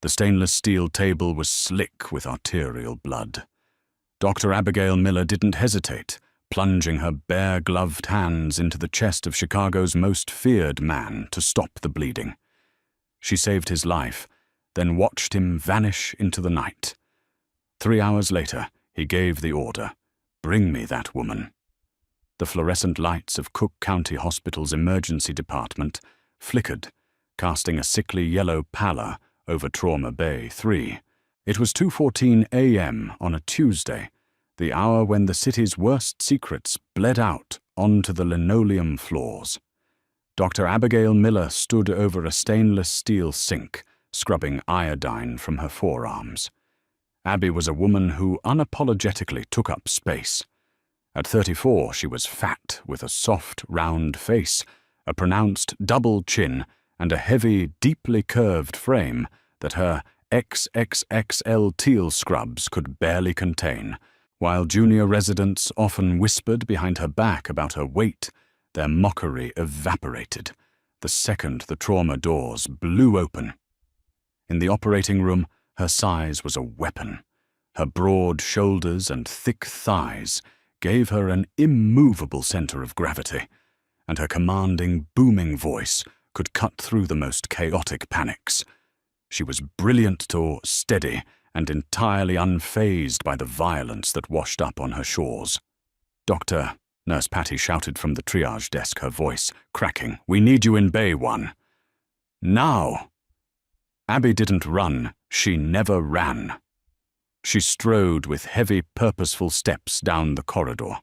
The stainless steel table was slick with arterial blood. Dr. Abigail Miller didn't hesitate, plunging her bare-gloved hands into the chest of Chicago's most feared man to stop the bleeding. She saved his life, then watched him vanish into the night. 3 hours later, he gave the order, "Bring me that woman." The fluorescent lights of Cook County Hospital's emergency department flickered, casting a sickly yellow pallor over Trauma Bay 3. It was 2:14 a.m. on a Tuesday, the hour when the city's worst secrets bled out onto the linoleum floors. Dr. Abigail Miller stood over a stainless steel sink, scrubbing iodine from her forearms. Abby was a woman who unapologetically took up space. At 34, she was fat, with a soft, round face, a pronounced double chin, and a heavy, deeply curved frame that her XXXL teal scrubs could barely contain. While junior residents often whispered behind her back about her weight, their mockery evaporated the second the trauma doors blew open. In the operating room, her size was a weapon. Her broad shoulders and thick thighs gave her an immovable center of gravity, and her commanding, booming voice could cut through the most chaotic panics. She was brilliant or steady and entirely unfazed by the violence that washed up on her shores. "Doctor," Nurse Patty shouted from the triage desk, her voice cracking, "we need you in Bay 1. Now!" Abby didn't run, she never ran. She strode with heavy, purposeful steps down the corridor.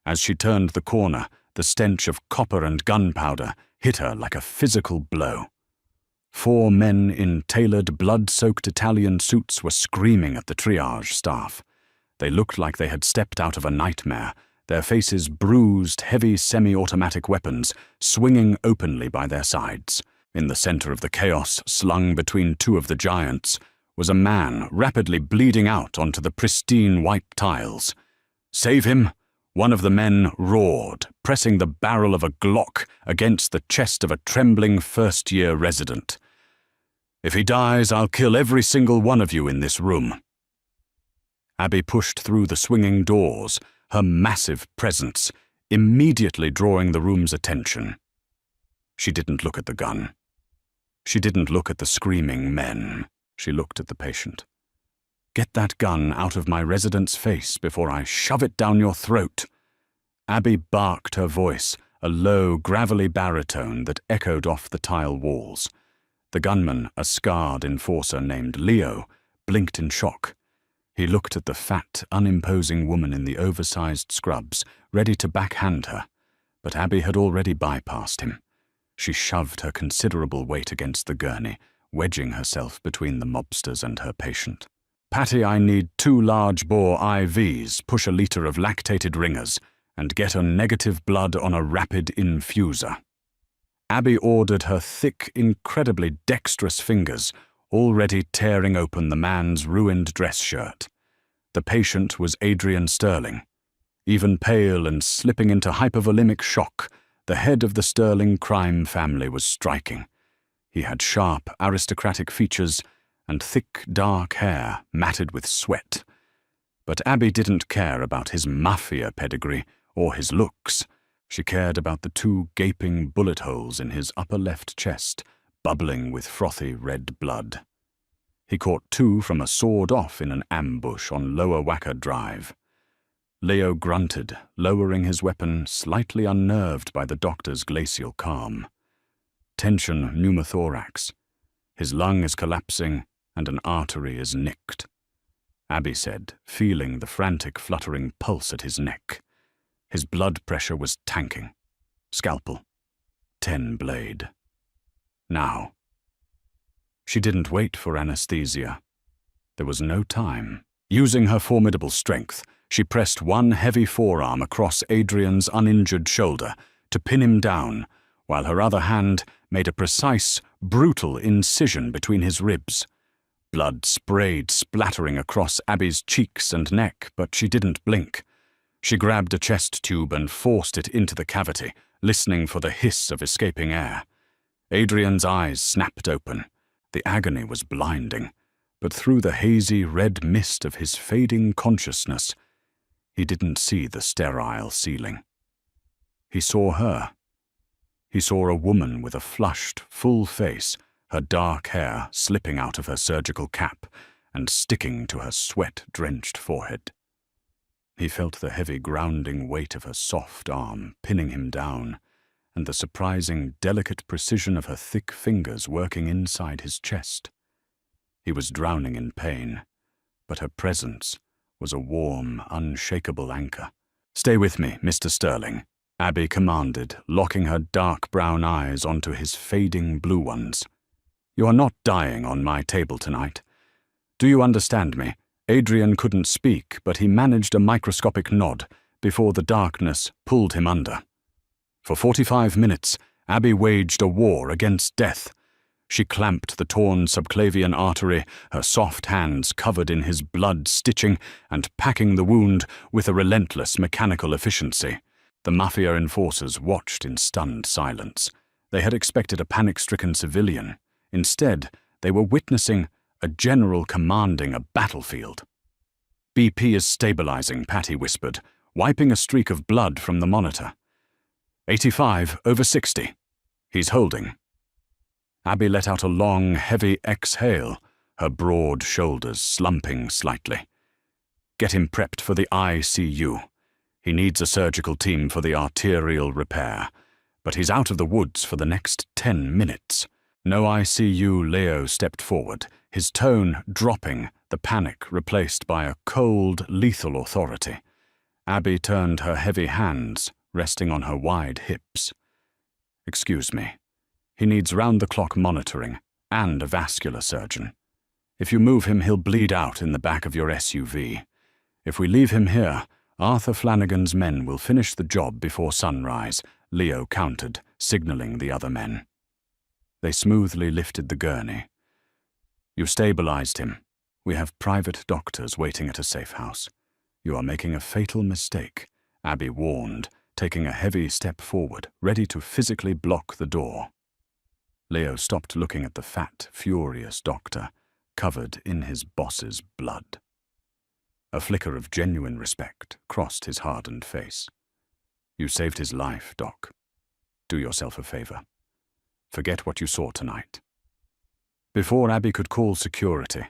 As she turned the corner, the stench of copper and gunpowder hit her like a physical blow. 4 men in tailored, blood-soaked Italian suits were screaming at the triage staff. They looked like they had stepped out of a nightmare, their faces bruised, heavy semi-automatic weapons swinging openly by their sides. In the center of the chaos, slung between 2 of the giants, was a man rapidly bleeding out onto the pristine white tiles. "Save him!" One of the men roared, pressing the barrel of a Glock against the chest of a trembling first-year resident. "If he dies, I'll kill every single one of you in this room." Abby pushed through the swinging doors, her massive presence immediately drawing the room's attention. She didn't look at the gun. She didn't look at the screaming men. She looked at the patient. "Get that gun out of my resident's face before I shove it down your throat." Abby barked her voice, a low, gravelly baritone that echoed off the tile walls. The gunman, a scarred enforcer named Leo, blinked in shock. He looked at the fat, unimposing woman in the oversized scrubs, ready to backhand her, but Abby had already bypassed him. She shoved her considerable weight against the gurney, wedging herself between the mobsters and her patient. "Patty, I need 2 large-bore IVs, push a liter of lactated ringers, and get a negative blood on a rapid infuser." Abby ordered her thick, incredibly dexterous fingers, already tearing open the man's ruined dress shirt. The patient was Adrian Sterling. Even pale and slipping into hypovolemic shock, the head of the Sterling crime family was striking. He had sharp, aristocratic features and thick, dark hair matted with sweat. But Abby didn't care about his mafia pedigree or his looks. She cared about the 2 gaping bullet holes in his upper left chest, bubbling with frothy red blood. He caught 2 from a sawed-off in an ambush on Lower Wacker Drive. Leo grunted, lowering his weapon, slightly unnerved by the doctor's glacial calm. "Tension pneumothorax. His lung is collapsing and an artery is nicked," Abby said, feeling the frantic, fluttering pulse at his neck. His blood pressure was tanking. Scalpel. 10 blade. Now. She didn't wait for anesthesia. There was no time. Using her formidable strength, she pressed one heavy forearm across Adrian's uninjured shoulder to pin him down, while her other hand made a precise, brutal incision between his ribs. Blood sprayed, splattering across Abby's cheeks and neck, but she didn't blink. She grabbed a chest tube and forced it into the cavity, listening for the hiss of escaping air. Adrian's eyes snapped open. The agony was blinding, but through the hazy red mist of his fading consciousness, he didn't see the sterile ceiling. He saw her. He saw a woman with a flushed, full face, her dark hair slipping out of her surgical cap and sticking to her sweat-drenched forehead. He felt the heavy grounding weight of her soft arm pinning him down, and the surprising, delicate precision of her thick fingers working inside his chest. He was drowning in pain, but her presence was a warm, unshakable anchor. "Stay with me, Mr. Sterling," Abby commanded, locking her dark brown eyes onto his fading blue ones. "You are not dying on my table tonight. Do you understand me?" Adrian couldn't speak, but he managed a microscopic nod before the darkness pulled him under. For 45 minutes, Abby waged a war against death. She clamped the torn subclavian artery, her soft hands covered in his blood stitching and packing the wound with a relentless mechanical efficiency. The Mafia enforcers watched in stunned silence. They had expected a panic-stricken civilian. Instead, they were witnessing a general commanding a battlefield. "BP is stabilizing," Patty whispered, wiping a streak of blood from the monitor. 85/60. He's holding." Abby let out a long, heavy exhale, her broad shoulders slumping slightly. "Get him prepped for the ICU. He needs a surgical team for the arterial repair, but he's out of the woods for the next 10 minutes. "No ICU," Leo stepped forward, his tone dropping, the panic replaced by a cold, lethal authority. Abby turned her heavy hands, resting on her wide hips. "Excuse me. He needs round-the-clock monitoring and a vascular surgeon. If you move him, he'll bleed out in the back of your SUV. If we leave him here, Arthur Flanagan's men will finish the job before sunrise," Leo countered, signaling the other men. They smoothly lifted the gurney. "You stabilized him. We have private doctors waiting at a safe house. You are making a fatal mistake," Abby warned, taking a heavy step forward, ready to physically block the door. Leo stopped looking at the fat, furious doctor, covered in his boss's blood. A flicker of genuine respect crossed his hardened face. "You saved his life, Doc. Do yourself a favor. Forget what you saw tonight." Before Abby could call security,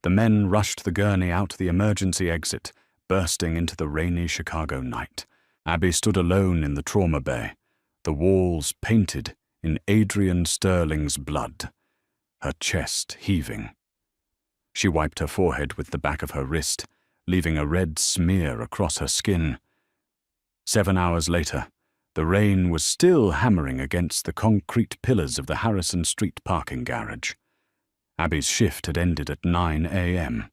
the men rushed the gurney out the emergency exit, bursting into the rainy Chicago night. Abby stood alone in the trauma bay, the walls painted in Adrian Sterling's blood, her chest heaving. She wiped her forehead with the back of her wrist, leaving a red smear across her skin. 7 hours later, the rain was still hammering against the concrete pillars of the Harrison Street parking garage. Abby's shift had ended at 9 a.m.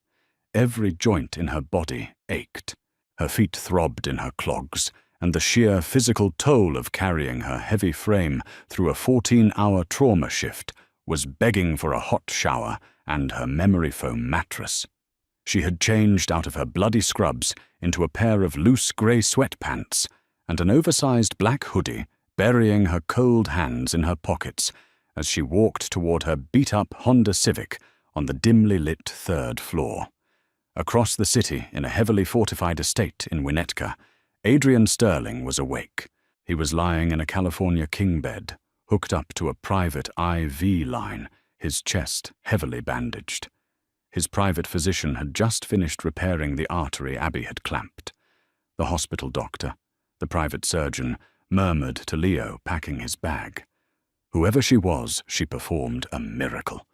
Every joint in her body ached. Her feet throbbed in her clogs, and the sheer physical toll of carrying her heavy frame through a 14-hour trauma shift was begging for a hot shower and her memory foam mattress. She had changed out of her bloody scrubs into a pair of loose grey sweatpants and an oversized black hoodie, burying her cold hands in her pockets as she walked toward her beat-up Honda Civic on the dimly lit 3rd floor. Across the city, in a heavily fortified estate in Winnetka, Adrian Sterling was awake. He was lying in a California king bed, hooked up to a private IV line, his chest heavily bandaged. His private physician had just finished repairing the artery Abby had clamped. The hospital doctor, the private surgeon, murmured to Leo, packing his bag. Whoever she was, she performed a miracle.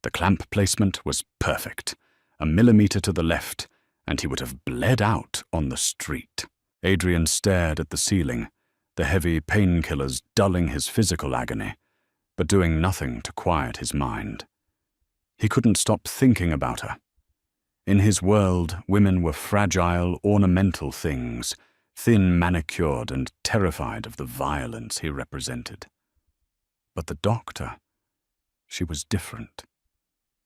The clamp placement was perfect, a millimeter to the left, and he would have bled out on the street. Adrian stared at the ceiling, the heavy painkillers dulling his physical agony, but doing nothing to quiet his mind. He couldn't stop thinking about her. In his world, women were fragile, ornamental things, thin manicured and terrified of the violence he represented. But the doctor, she was different.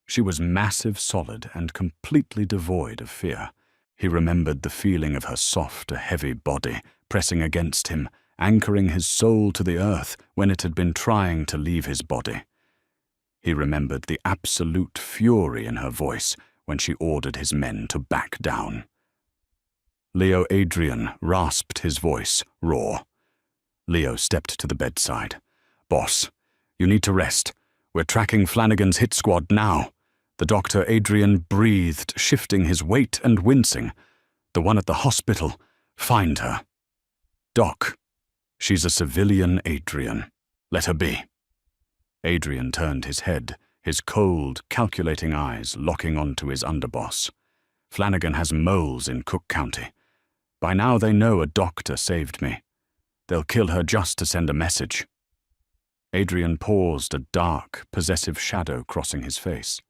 She was massive, solid, and completely devoid of fear. He remembered the feeling of her soft, heavy body pressing against him, anchoring his soul to the earth when it had been trying to leave his body. He remembered the absolute fury in her voice when she ordered his men to back down. Leo Adrian rasped his voice, raw. Leo stepped to the bedside. "Boss, you need to rest. We're tracking Flanagan's hit squad now." The doctor Adrian breathed, shifting his weight and wincing. "The one at the hospital. Find her." "Doc, she's a civilian, Adrian. Let her be." Adrian turned his head, his cold, calculating eyes locking onto his underboss. "Flanagan has moles in Cook County. By now they know a doctor saved me. They'll kill her just to send a message." Adrian paused, a dark, possessive shadow crossing his face.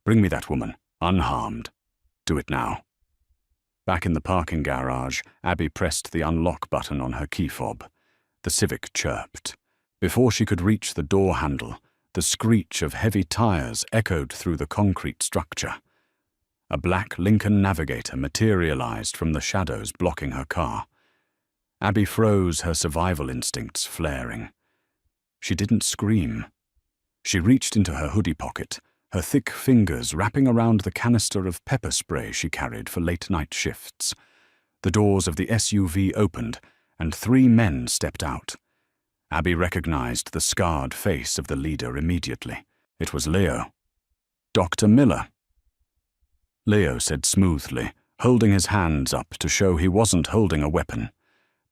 "Bring me that woman, unharmed. Do it now." Back in the parking garage, Abby pressed the unlock button on her key fob. The Civic chirped. Before she could reach the door handle, the screech of heavy tires echoed through the concrete structure. A black Lincoln Navigator materialized from the shadows blocking her car. Abby froze, her survival instincts flaring. She didn't scream. She reached into her hoodie pocket, her thick fingers wrapping around the canister of pepper spray she carried for late-night shifts. The doors of the SUV opened, and 3 men stepped out. Abby recognized the scarred face of the leader immediately. It was Leo. "Dr. Miller." Leo said smoothly, holding his hands up to show he wasn't holding a weapon.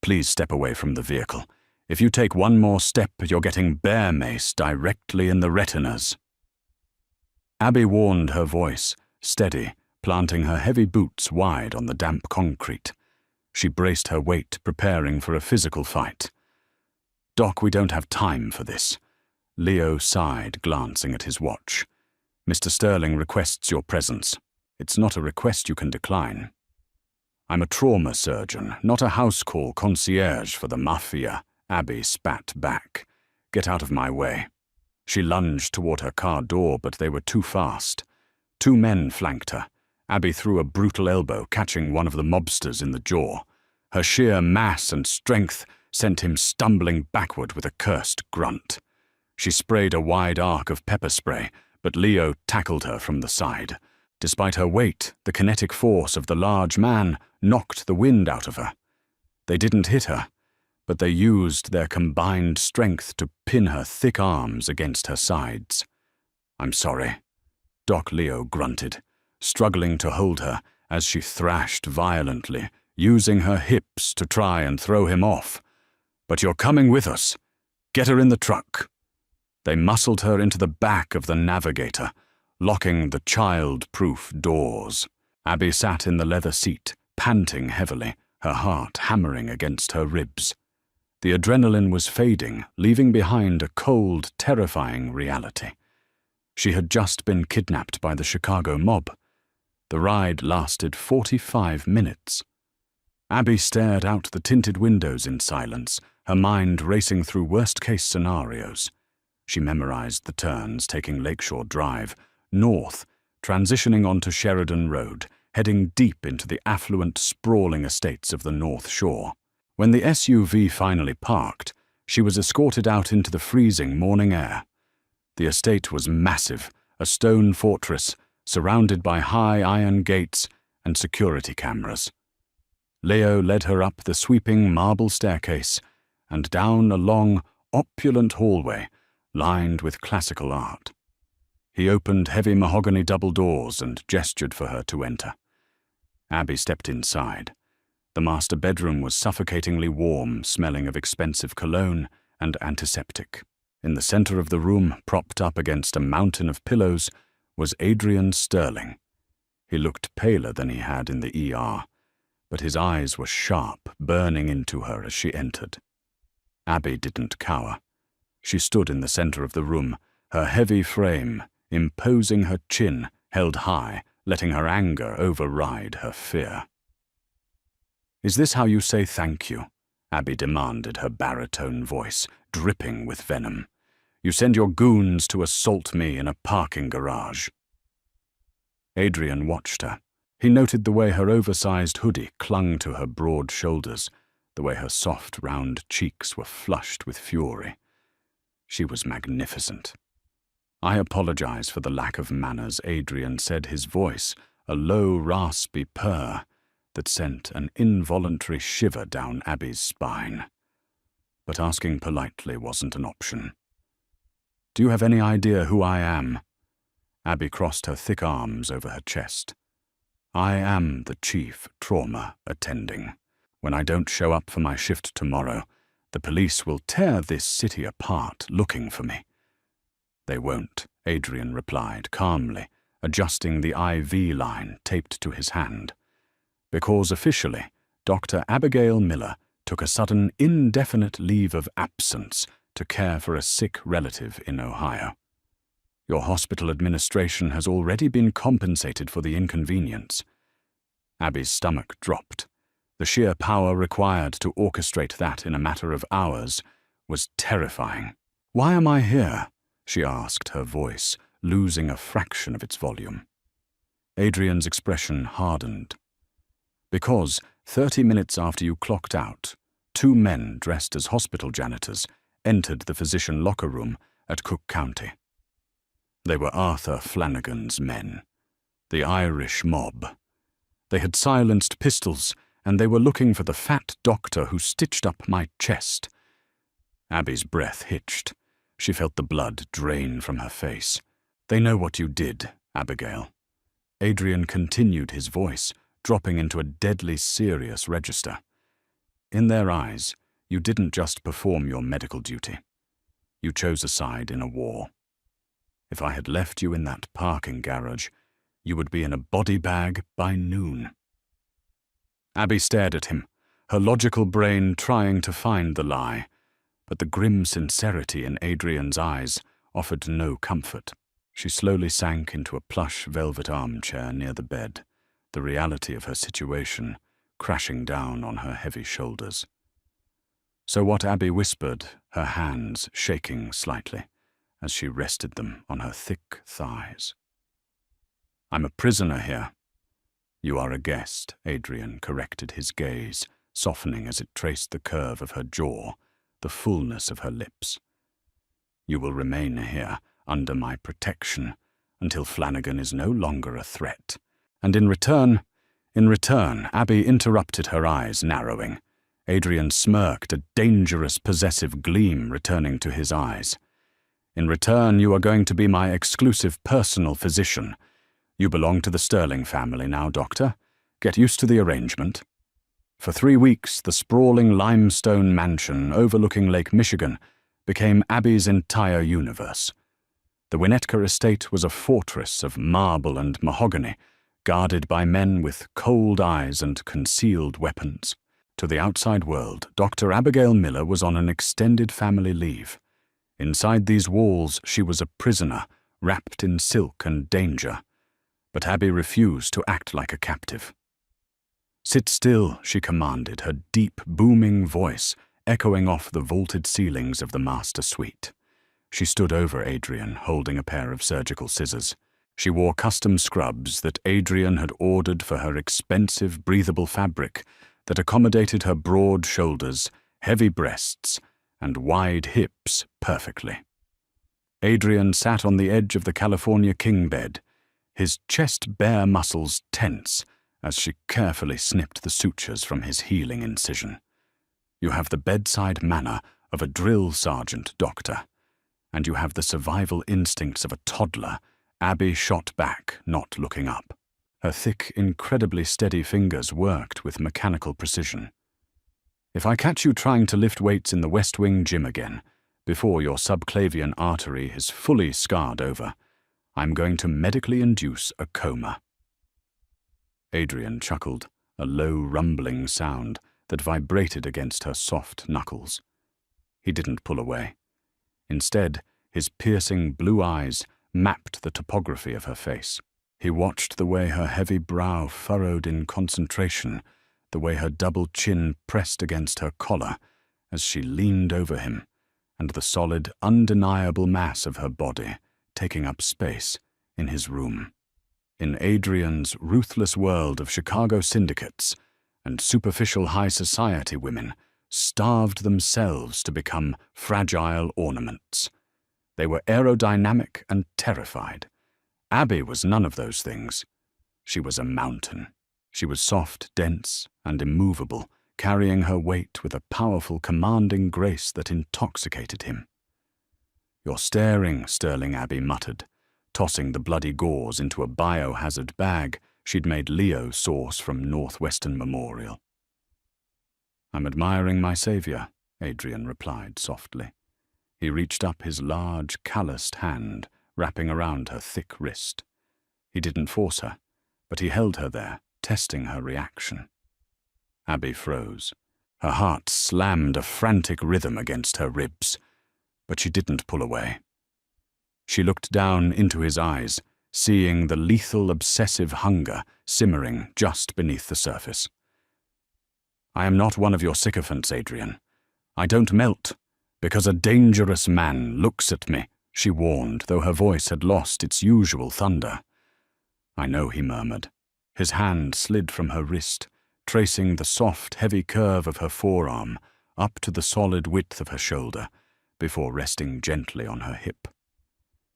"Please step away from the vehicle. If you take one more step, you're getting bear mace directly in the retinas." Abby warned, her voice steady, planting her heavy boots wide on the damp concrete. She braced her weight, preparing for a physical fight. "Doc, we don't have time for this." Leo sighed, glancing at his watch. "Mr. Sterling requests your presence. It's not a request you can decline." "I'm a trauma surgeon, not a house call concierge for the Mafia," Abby spat back. "Get out of my way." She lunged toward her car door, but they were too fast. 2 men flanked her. Abby threw a brutal elbow, catching one of the mobsters in the jaw. Her sheer mass and strength sent him stumbling backward with a cursed grunt. She sprayed a wide arc of pepper spray, but Leo tackled her from the side. Despite her weight, the kinetic force of the large man knocked the wind out of her. They didn't hit her, but they used their combined strength to pin her thick arms against her sides. "I'm sorry," Doc Leo grunted, struggling to hold her as she thrashed violently, using her hips to try and throw him off. "But you're coming with us. Get her in the truck." They muscled her into the back of the Navigator, locking the child-proof doors. Abby sat in the leather seat, panting heavily, her heart hammering against her ribs. The adrenaline was fading, leaving behind a cold, terrifying reality. She had just been kidnapped by the Chicago mob. The ride lasted 45 minutes. Abby stared out the tinted windows in silence, her mind racing through worst-case scenarios. She memorized the turns, taking Lakeshore Drive, north, transitioning onto Sheridan Road, heading deep into the affluent, sprawling estates of the North Shore. When the SUV finally parked, she was escorted out into the freezing morning air. The estate was massive, a stone fortress, surrounded by high iron gates and security cameras. Leo led her up the sweeping marble staircase and down a long, opulent hallway lined with classical art. He opened heavy mahogany double doors and gestured for her to enter. Abby stepped inside. The master bedroom was suffocatingly warm, smelling of expensive cologne and antiseptic. In the center of the room, propped up against a mountain of pillows, was Adrian Sterling. He looked paler than he had in the ER, but his eyes were sharp, burning into her as she entered. Abby didn't cower. She stood in the center of the room, her heavy frame, imposing her chin, held high, letting her anger override her fear. "Is this how you say thank you?" Abby demanded, her baritone voice dripping with venom. "You send your goons to assault me in a parking garage." Adrian watched her. He noted the way her oversized hoodie clung to her broad shoulders, the way her soft, round cheeks were flushed with fury. She was magnificent. I apologize for the lack of manners, Adrian said, his voice a low, raspy purr that sent an involuntary shiver down Abby's spine. But asking politely wasn't an option. Do you have any idea who I am? Abby crossed her thick arms over her chest. I am the chief trauma attending. When I don't show up for my shift tomorrow, the police will tear this city apart looking for me. They won't, Adrian replied calmly, adjusting the IV line taped to his hand. Because officially, Dr. Abigail Miller took a sudden indefinite leave of absence to care for a sick relative in Ohio. Your hospital administration has already been compensated for the inconvenience. Abby's stomach dropped. The sheer power required to orchestrate that in a matter of hours was terrifying. Why am I here? She asked, her voice losing a fraction of its volume. Adrian's expression hardened. Because 30 minutes after you clocked out, 2 men dressed as hospital janitors entered the physician locker room at Cook County. They were Arthur Flanagan's men, the Irish mob. They had silenced pistols, and they were looking for the fat doctor who stitched up my chest. Abby's breath hitched. She felt the blood drain from her face. They know what you did, Abigail. Adrian continued, his voice dropping into a deadly serious register. In their eyes, you didn't just perform your medical duty. You chose a side in a war. If I had left you in that parking garage, you would be in a body bag by noon. Abby stared at him, her logical brain trying to find the lie, but the grim sincerity in Adrian's eyes offered no comfort. She slowly sank into a plush velvet armchair near the bed, the reality of her situation crashing down on her heavy shoulders. So what Abby whispered, her hands shaking slightly as she rested them on her thick thighs. I'm a prisoner here. You are a guest, Adrian corrected, his gaze softening as it traced the curve of her jaw, the fullness of her lips. You will remain here under my protection until Flanagan is no longer a threat. And in return, Abby interrupted, her eyes narrowing. Adrian smirked, a dangerous, possessive gleam returning to his eyes. In return, you are going to be my exclusive personal physician. You belong to the Sterling family now, Doctor. Get used to the arrangement. For 3 weeks, the sprawling limestone mansion overlooking Lake Michigan became Abby's entire universe. The Winnetka estate was a fortress of marble and mahogany, guarded by men with cold eyes and concealed weapons. To the outside world, Dr. Abigail Miller was on an extended family leave. Inside these walls, she was a prisoner, wrapped in silk and danger. But Abby refused to act like a captive. Sit still, she commanded, her deep, booming voice echoing off the vaulted ceilings of the master suite. She stood over Adrian, holding a pair of surgical scissors. She wore custom scrubs that Adrian had ordered for her expensive, breathable fabric that accommodated her broad shoulders, heavy breasts, and wide hips perfectly. Adrian sat on the edge of the California king bed, his chest-bare muscles tense as she carefully snipped the sutures from his healing incision. You have the bedside manner of a drill sergeant, Doctor, and you have the survival instincts of a toddler. Abby shot back, not looking up. Her thick, incredibly steady fingers worked with mechanical precision. If I catch you trying to lift weights in the West Wing gym again, before your subclavian artery is fully scarred over, I'm going to medically induce a coma. Adrian chuckled, a low rumbling sound that vibrated against her soft knuckles. He didn't pull away. Instead, his piercing blue eyes mapped the topography of her face. He watched the way her heavy brow furrowed in concentration, the way her double chin pressed against her collar as she leaned over him, and the solid, undeniable mass of her body taking up space in his room. In Adrian's ruthless world of Chicago syndicates and superficial high society women starved themselves to become fragile ornaments. They were aerodynamic and terrified. Abby was none of those things. She was a mountain. She was soft, dense, and immovable, carrying her weight with a powerful, commanding grace that intoxicated him. "You're staring," Sterling Abby muttered, tossing the bloody gauze into a biohazard bag she'd made Leo source from Northwestern Memorial. "I'm admiring my savior," Adrian replied softly. He reached up his large, calloused hand, wrapping around her thick wrist. He didn't force her, but he held her there, testing her reaction. Abby froze. Her heart slammed a frantic rhythm against her ribs, but she didn't pull away. She looked down into his eyes, seeing the lethal, obsessive hunger simmering just beneath the surface. "I am not one of your sycophants, Adrian. I don't melt, because a dangerous man looks at me," she warned, though her voice had lost its usual thunder. "I know," he murmured. His hand slid from her wrist, tracing the soft, heavy curve of her forearm up to the solid width of her shoulder, before resting gently on her hip.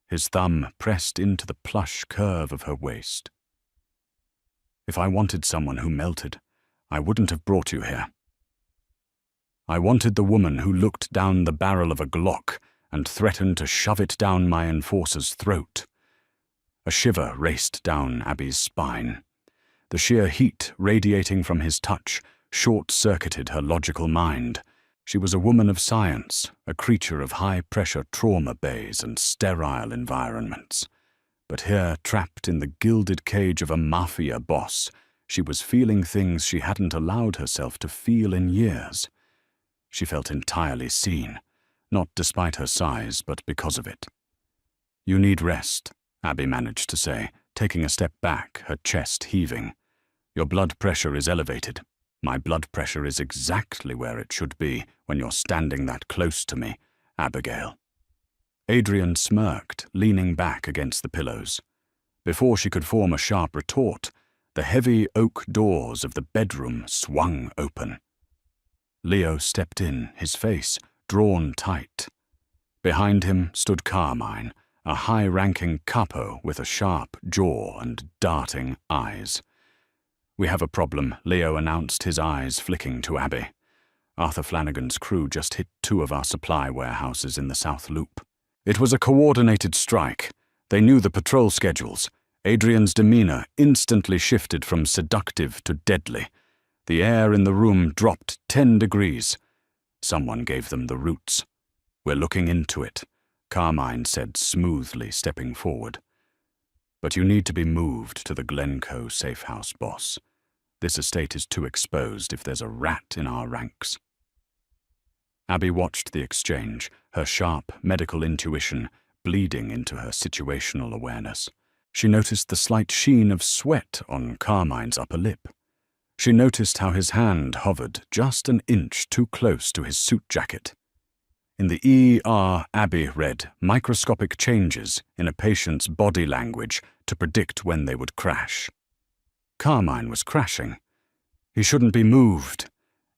His thumb pressed into the plush curve of her waist. "If I wanted someone who melted, I wouldn't have brought you here. I wanted the woman who looked down the barrel of a Glock and threatened to shove it down my enforcer's throat." A shiver raced down Abby's spine. The sheer heat radiating from his touch short-circuited her logical mind. She was a woman of science, a creature of high-pressure trauma bays and sterile environments. But here, trapped in the gilded cage of a mafia boss, she was feeling things she hadn't allowed herself to feel in years. She felt entirely seen, not despite her size, but because of it. "You need rest," Abby managed to say, taking a step back, her chest heaving. "Your blood pressure is elevated. My blood pressure is exactly where it should be when you're standing that close to me, Abigail." Adrian smirked, leaning back against the pillows. Before she could form a sharp retort, the heavy oak doors of the bedroom swung open. Leo stepped in, his face drawn tight. Behind him stood Carmine, a high-ranking capo with a sharp jaw and darting eyes. "We have a problem," Leo announced, his eyes flicking to Abby. "Arthur Flanagan's crew just hit 2 of our supply warehouses in the South Loop. It was a coordinated strike. They knew the patrol schedules." Adrian's demeanor instantly shifted from seductive to deadly. The air in the room dropped 10 degrees. Someone gave them the roots. "We're looking into it," Carmine said smoothly, stepping forward. "But you need to be moved to the Glencoe safe house, boss. This estate is too exposed if there's a rat in our ranks." Abby watched the exchange, her sharp medical intuition bleeding into her situational awareness. She noticed the slight sheen of sweat on Carmine's upper lip. She noticed how his hand hovered just an inch too close to his suit jacket. In the ER, Abby read microscopic changes in a patient's body language to predict when they would crash. Carmine was crashing. "He shouldn't be moved,"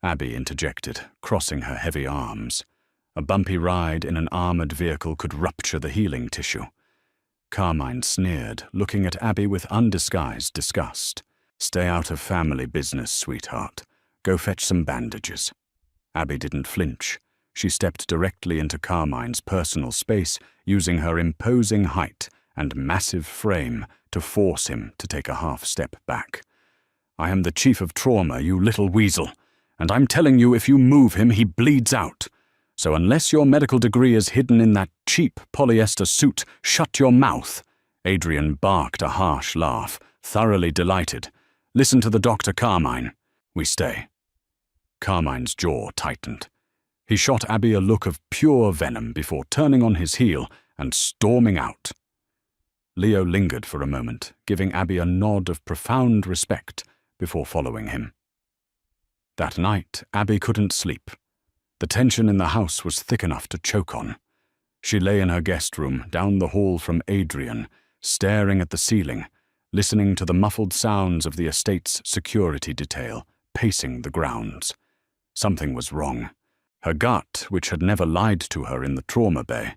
Abby interjected, crossing her heavy arms. A bumpy ride in an armored vehicle could rupture the healing tissue. Carmine sneered, looking at Abby with undisguised disgust. "Stay out of family business, sweetheart. Go fetch some bandages." Abby didn't flinch. She stepped directly into Carmine's personal space, using her imposing height and massive frame to force him to take a half step back. "I am the chief of trauma, you little weasel, and I'm telling you if you move him, he bleeds out. So unless your medical degree is hidden in that cheap polyester suit, shut your mouth." Adrian barked a harsh laugh, thoroughly delighted. "Listen to the doctor, Carmine. We stay." Carmine's jaw tightened. He shot Abby a look of pure venom before turning on his heel and storming out. Leo lingered for a moment, giving Abby a nod of profound respect before following him. That night, Abby couldn't sleep. The tension in the house was thick enough to choke on. She lay in her guest room, down the hall from Adrian, staring at the ceiling, listening to the muffled sounds of the estate's security detail, pacing the grounds. Something was wrong. Her gut, which had never lied to her in the trauma bay,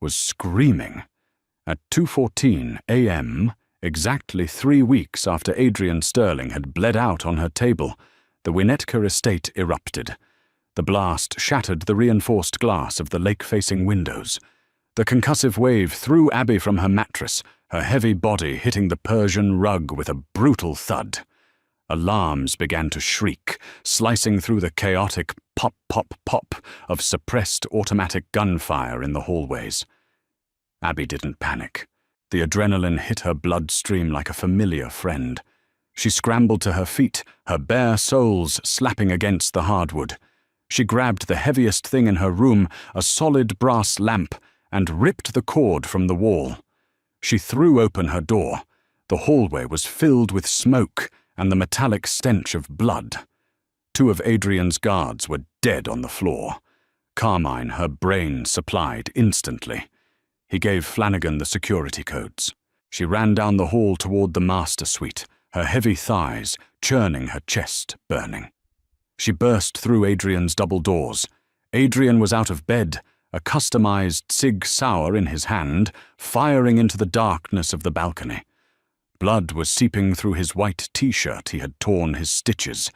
was screaming. At 2:14 a.m., exactly 3 weeks after Adrian Sterling had bled out on her table, the Winnetka estate erupted. The blast shattered the reinforced glass of the lake-facing windows. The concussive wave threw Abby from her mattress, her heavy body hitting the Persian rug with a brutal thud. Alarms began to shriek, slicing through the chaotic pop, pop, pop of suppressed automatic gunfire in the hallways. Abby didn't panic. The adrenaline hit her bloodstream like a familiar friend. She scrambled to her feet, her bare soles slapping against the hardwood. She grabbed the heaviest thing in her room, a solid brass lamp, and ripped the cord from the wall. She threw open her door. The hallway was filled with smoke and the metallic stench of blood. 2 of Adrian's guards were dead on the floor. Carmine, her brain supplied instantly. He gave Flanagan the security codes. She ran down the hall toward the master suite, her heavy thighs churning, her chest burning. She burst through Adrian's double doors. Adrian was out of bed, a customized Sig Sauer in his hand, firing into the darkness of the balcony. Blood was seeping through his white t-shirt. He had torn his stitches.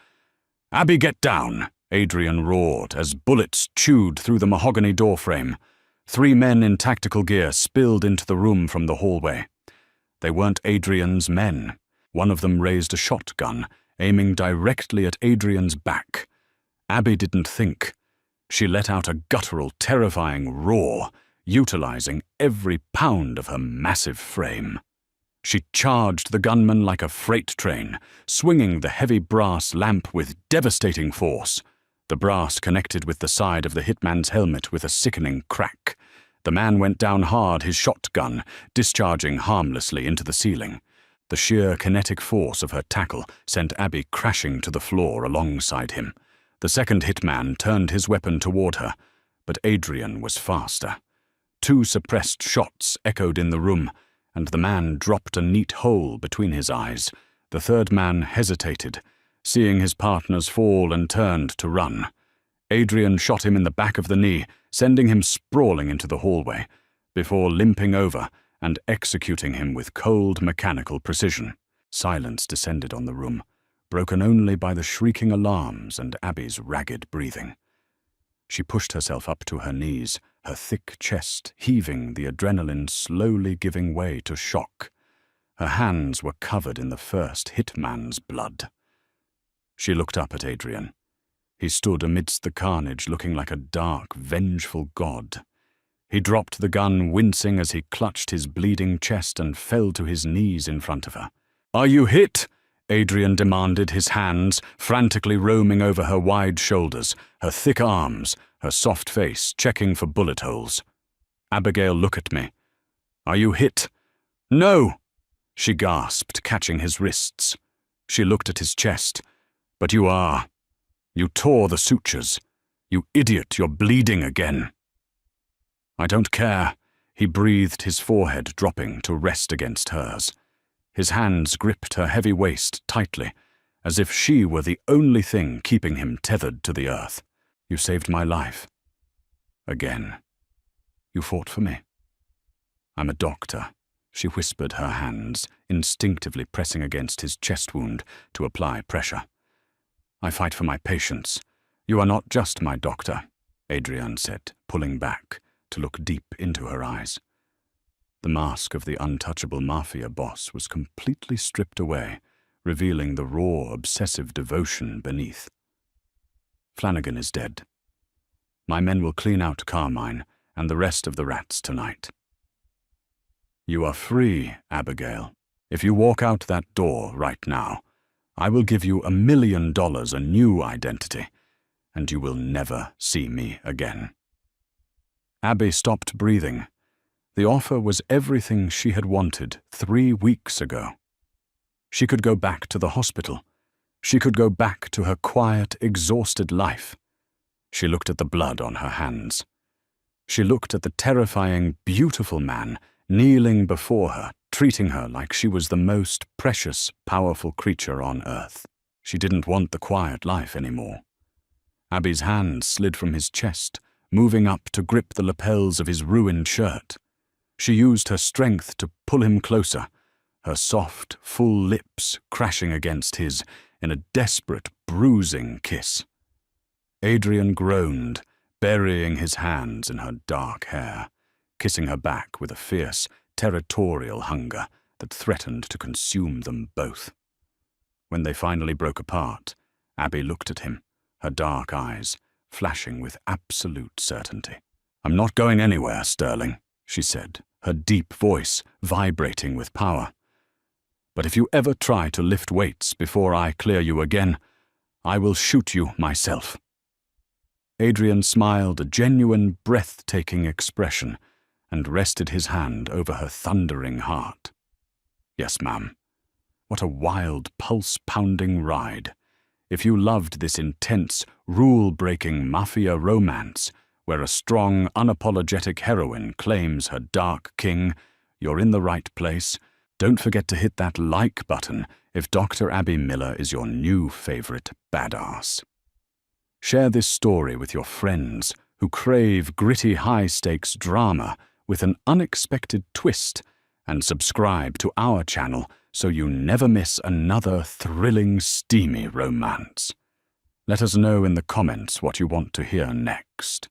"Abby, get down!" Adrian roared as bullets chewed through the mahogany doorframe. 3 men in tactical gear spilled into the room from the hallway. They weren't Adrian's men. One of them raised a shotgun, aiming directly at Adrian's back. Abby didn't think. She let out a guttural, terrifying roar, utilizing every pound of her massive frame. She charged the gunman like a freight train, swinging the heavy brass lamp with devastating force. The brass connected with the side of the hitman's helmet with a sickening crack. The man went down hard, his shotgun discharging harmlessly into the ceiling. The sheer kinetic force of her tackle sent Abby crashing to the floor alongside him. The second hitman turned his weapon toward her, but Adrian was faster. 2 suppressed shots echoed in the room, and the man dropped a neat hole between his eyes. The third man hesitated, seeing his partners fall, and turned to run. Adrian shot him in the back of the knee, sending him sprawling into the hallway, before limping over and executing him with cold mechanical precision. Silence descended on the room, broken only by the shrieking alarms and Abby's ragged breathing. She pushed herself up to her knees, her thick chest heaving, the adrenaline slowly giving way to shock. Her hands were covered in the first hitman's blood. She looked up at Adrian. He stood amidst the carnage, looking like a dark, vengeful god. He dropped the gun, wincing as he clutched his bleeding chest and fell to his knees in front of her. "Are you hit?" Adrian demanded, his hands frantically roaming over her wide shoulders, her thick arms, her soft face checking for bullet holes. "Abigail, look at me. Are you hit?" "No," she gasped, catching his wrists. She looked at his chest. "But you are. You tore the sutures. You idiot, you're bleeding again." "I don't care." He breathed, his forehead dropping to rest against hers. His hands gripped her heavy waist tightly, as if she were the only thing keeping him tethered to the earth. "You saved my life. Again. You fought for me. I'm a doctor," she whispered, her hands instinctively pressing against his chest wound to apply pressure. "I fight for my patients. You are not just my doctor," Adrian said, pulling back to look deep into her eyes. The mask of the untouchable Mafia Boss was completely stripped away, revealing the raw, obsessive devotion beneath. "Flanagan is dead. My men will clean out Carmine and the rest of the rats tonight. You are free, Abigail. If you walk out that door right now, I will give you $1 million, a new identity, and you will never see me again." Abby stopped breathing. The offer was everything she had wanted 3 weeks ago. She could go back to the hospital. She could go back to her quiet, exhausted life. She looked at the blood on her hands. She looked at the terrifying, beautiful man kneeling before her, treating her like she was the most precious, powerful creature on earth. She didn't want the quiet life anymore. Abby's hand slid from his chest, moving up to grip the lapels of his ruined shirt. She used her strength to pull him closer, her soft, full lips crashing against his in a desperate, bruising kiss. Adrian groaned, burying his hands in her dark hair, kissing her back with a fierce, territorial hunger that threatened to consume them both. When they finally broke apart, Abby looked at him, her dark eyes flashing with absolute certainty. "I'm not going anywhere, Sterling," she said, her deep voice vibrating with power. "But if you ever try to lift weights before I clear you again, I will shoot you myself." Adrian smiled a genuine, breathtaking expression and rested his hand over her thundering heart. "Yes, ma'am. What a wild, pulse-pounding ride. If you loved this intense, rule-breaking mafia romance, where a strong, unapologetic heroine claims her dark king, you're in the right place. Don't forget to hit that like button if Dr. Abby Miller is your new favorite badass. Share this story with your friends who crave gritty, high-stakes drama with an unexpected twist, and subscribe to our channel so you never miss another thrilling, steamy romance. Let us know in the comments what you want to hear next.